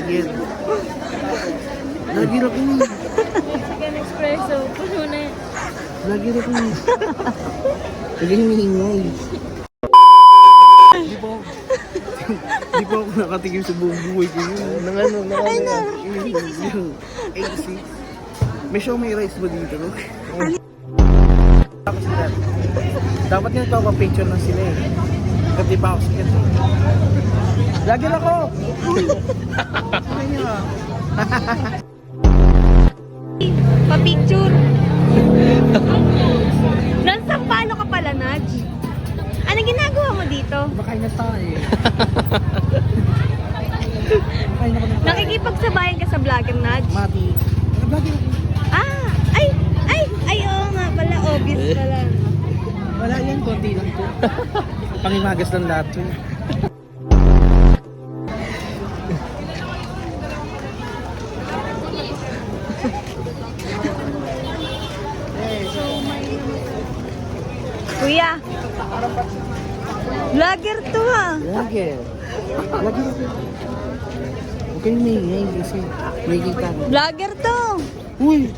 Vlogger. Vlogger ako eh. Chicken espresso. Puno na yan. Vlogger ako eh. Huwag kayong maingay. Di pa ako nakatingin sa buong buhay ko yun. Nang ano. Ay, kasi. May show may rice ba dito? No? Ako sila. Dapat nga nagpapapicture na sila eh. Kasi pa ako sila. Vlogger ako! Ay niya. Pa-picture. Nasa palo ka pala, Naj? Anong ginagawa mo dito? Makain na tayo eh. Makain na kami. Nakikipagsabayan ka sa vlogger, Naj? Mati. Vlogger ako. Ah! Ay, oo nga pala. Obvious pala. Wala yan, konti lang to. Pangimagas lang lahat to. Kuya, vlogger to ha. Vlogger. Vlogger ako. Huwag kayong maingay kasi may kita. Vlogger to. Uy!